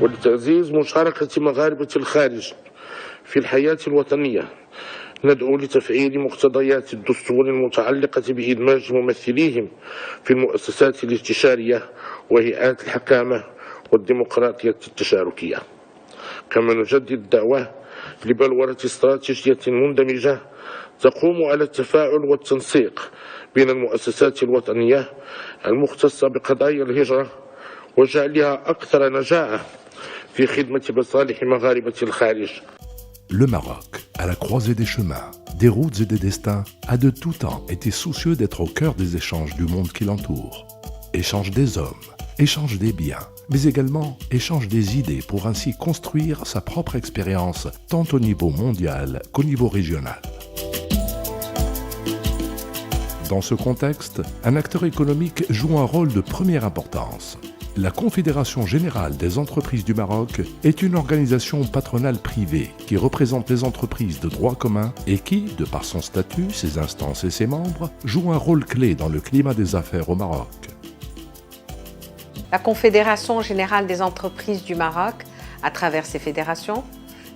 ولتعزيز مشاركة مغاربة الخارج في الحياة الوطنية ندعو لتفعيل مقتضيات الدستور المتعلقة بإدماج ممثليهم في المؤسسات الاستشارية وهيئات الحكامة والديمقراطية التشاركية. كما نجدد الدعوة لبلورة استراتيجية مندمجة تقوم على التفاعل والتنسيق بين المؤسسات الوطنية المختصة بقضايا الهجرة وجعلها أكثر نجاعة في خدمة مصالح مغاربة الخارج. Le Maroc, à la croisée des chemins, des routes et des destins, a de tout temps été soucieux d'être au cœur des échanges du monde qui l'entoure. Échange des hommes, échange des biens, mais également échange des idées pour ainsi construire sa propre expérience tant au niveau mondial qu'au niveau régional. Dans ce contexte, un acteur économique joue un rôle de première importance. La Confédération générale des entreprises du Maroc est une organisation patronale privée qui représente les entreprises de droit commun et qui, de par son statut, ses instances et ses membres, joue un rôle clé dans le climat des affaires au Maroc. La Confédération générale des entreprises du Maroc, à travers ses fédérations,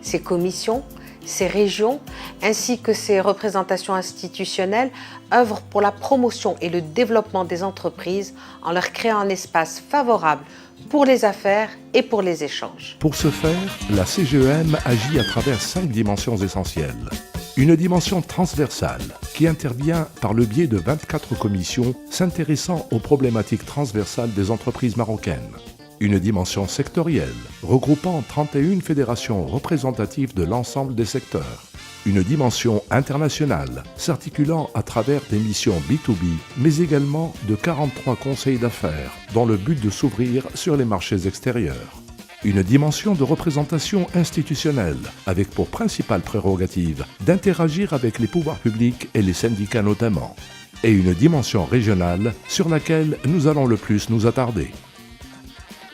ses commissions, ses régions, ainsi que ses représentations institutionnelles, œuvrent pour la promotion et le développement des entreprises en leur créant un espace favorable pour les affaires et pour les échanges. Pour ce faire, la CGEM agit à travers 5 dimensions essentielles. Une dimension transversale qui intervient par le biais de 24 commissions s'intéressant aux problématiques transversales des entreprises marocaines. Une dimension sectorielle, regroupant 31 fédérations représentatives de l'ensemble des secteurs. Une dimension internationale, s'articulant à travers des missions B2B, mais également de 43 conseils d'affaires, dans le but de s'ouvrir sur les marchés extérieurs. Une dimension de représentation institutionnelle, avec pour principale prérogative d'interagir avec les pouvoirs publics et les syndicats notamment. Et une dimension régionale, sur laquelle nous allons le plus nous attarder.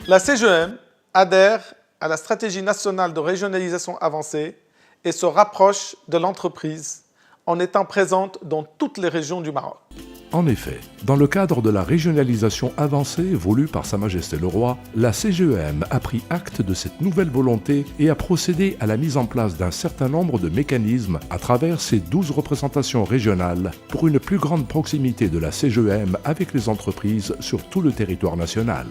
La CGEM adhère à la stratégie nationale de régionalisation avancée et se rapproche de l'entreprise en étant présente dans toutes les régions du Maroc. En effet, dans le cadre de la régionalisation avancée voulue par Sa Majesté le Roi, la CGEM a pris acte de cette nouvelle volonté et a procédé à la mise en place d'un certain nombre de mécanismes à travers ses 12 représentations régionales pour une plus grande proximité de la CGEM avec les entreprises sur tout le territoire national.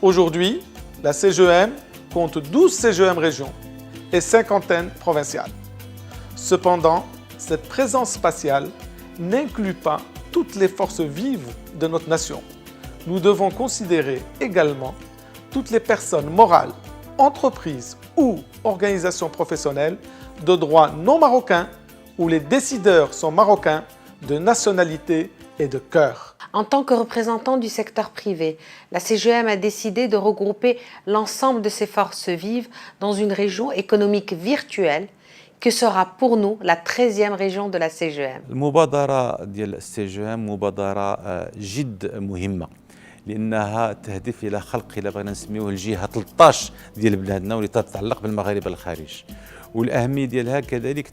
Aujourd'hui, la CGEM compte 12 CGEM régions et 50 provinciales. Cependant, cette présence spatiale n'inclut pas toutes les forces vives de notre nation. Nous devons considérer également toutes les personnes morales, entreprises ou organisations professionnelles de droit non marocain où les décideurs sont marocains de nationalité et de cœur. En tant que représentant du secteur privé, la CGEM a décidé de regrouper l'ensemble de ses forces vives dans une région économique virtuelle que sera pour nous la 13e région de la CGEM. المبادرة ديال السجام مبادرة جد مهمة لأنها تهدف إلى خلق إلى بغينا نسميوه الجهة 13 ديال بلادنا واللي تتعلق بالمغاربة الخارج. والأهمية ديالها كذلك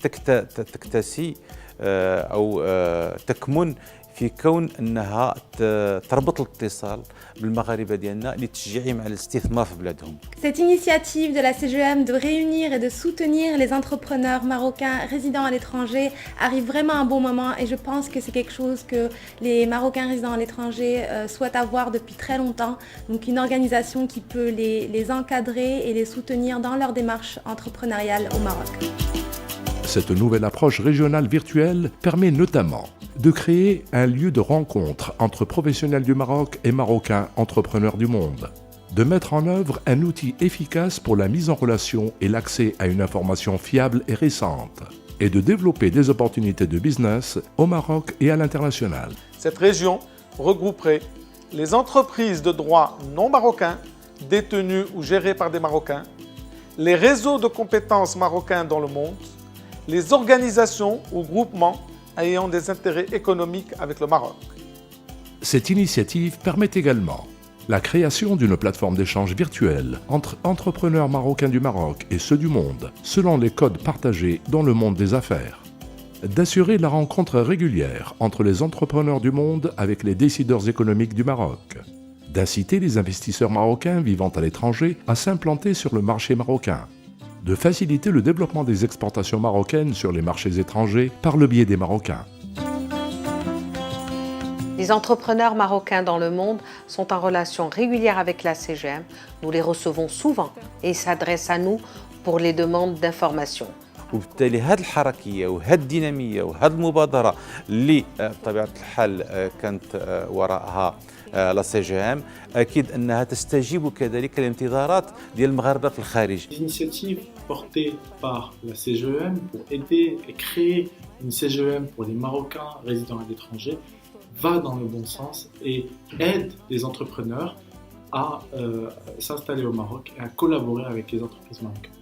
تكتسي أو تكمن في كون أنها تربط الاتصال بالمغاربة ديالنا لتشجيعهم على الاستثمار في بلادهم. Cette initiative de la CGEM de réunir et de soutenir les entrepreneurs marocains résidant à l'étranger arrive vraiment à un bon moment et je pense que c'est quelque chose que les Marocains résidant à l'étranger souhaitent avoir depuis très longtemps. Donc une organisation qui peut les encadrer et les soutenir dans leur démarche entrepreneuriale au Maroc. Cette nouvelle approche régionale virtuelle permet notamment de créer un lieu de rencontre entre professionnels du Maroc et Marocains entrepreneurs du monde, de mettre en œuvre un outil efficace pour la mise en relation et l'accès à une information fiable et récente, et de développer des opportunités de business au Maroc et à l'international. Cette région regrouperait les entreprises de droit non marocain détenues ou gérées par des Marocains, les réseaux de compétences marocains dans le monde, les organisations ou groupements ayant des intérêts économiques avec le Maroc. Cette initiative permet également la création d'une plateforme d'échange virtuelle entre entrepreneurs marocains du Maroc et ceux du monde, selon les codes partagés dans le monde des affaires, d'assurer la rencontre régulière entre les entrepreneurs du monde avec les décideurs économiques du Maroc, d'inciter les investisseurs marocains vivant à l'étranger à s'implanter sur le marché marocain, de faciliter le développement des exportations marocaines sur les marchés étrangers par le biais des Marocains. Les entrepreneurs marocains dans le monde sont en relation régulière avec la CGM. Nous les recevons souvent et ils s'adressent à nous pour les demandes d'information. وبالتالي هذه الحركيه وهذه الديناميه وهذه المبادره اللي بطبيعه الحال كانت وراءها لا سي جي ام اكيد انها تستجيب كذلك للانتظارات ديال المغاربه في الخارج. L'initiative portée par la CGEM pour aider et créer une CGEM pour les Marocains résidant à l'étranger va dans le bon sens et aide les entrepreneurs à s'installer au Maroc et à collaborer avec les entreprises marocaines.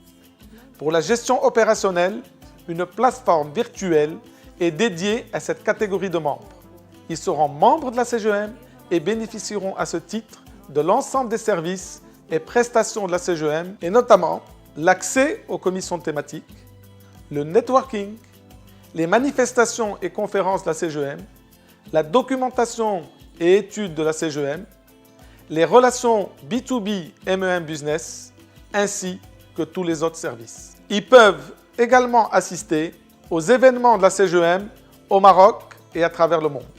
Pour la gestion opérationnelle, une plateforme virtuelle est dédiée à cette catégorie de membres. Ils seront membres de la CGEM et bénéficieront à ce titre de l'ensemble des services et prestations de la CGEM et notamment l'accès aux commissions thématiques, le networking, les manifestations et conférences de la CGEM, la documentation et études de la CGEM, les relations B2B MEM Business, ainsi que tous les autres services. Ils peuvent également assister aux événements de la CGEM au Maroc et à travers le monde.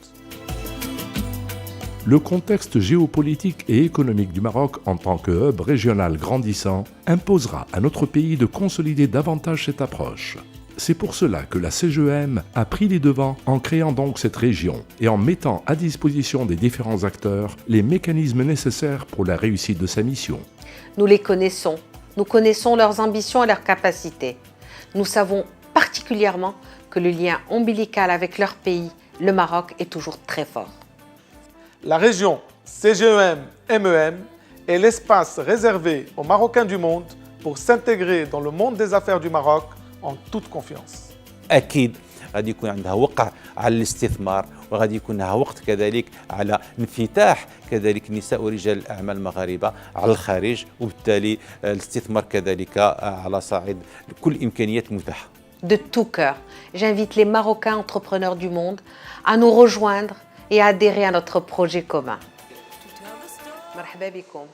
Le contexte géopolitique et économique du Maroc en tant que hub régional grandissant imposera à notre pays de consolider davantage cette approche. C'est pour cela que la CGEM a pris les devants en créant donc cette région et en mettant à disposition des différents acteurs les mécanismes nécessaires pour la réussite de sa mission. Nous les connaissons, nous connaissons leurs ambitions et leurs capacités. Nous savons particulièrement que le lien ombilical avec leur pays, le Maroc, est toujours très fort. La région CGEM-MEM est l'espace réservé aux Marocains du monde pour s'intégrer dans le monde des affaires du Maroc en toute confiance. اكيد غادي يكون عندها وقع على الاستثمار وغادي يكون لها وقت كذلك على انفتاح كذلك نساء ورجال الاعمال المغاربه على الخارج وبالتالي الاستثمار كذلك على صعيد كل الامكانيات متاحه. De tout cœur, j'invite les Marocains entrepreneurs du monde à nous rejoindre et à adhérer à notre projet commun. مرحبا بكم.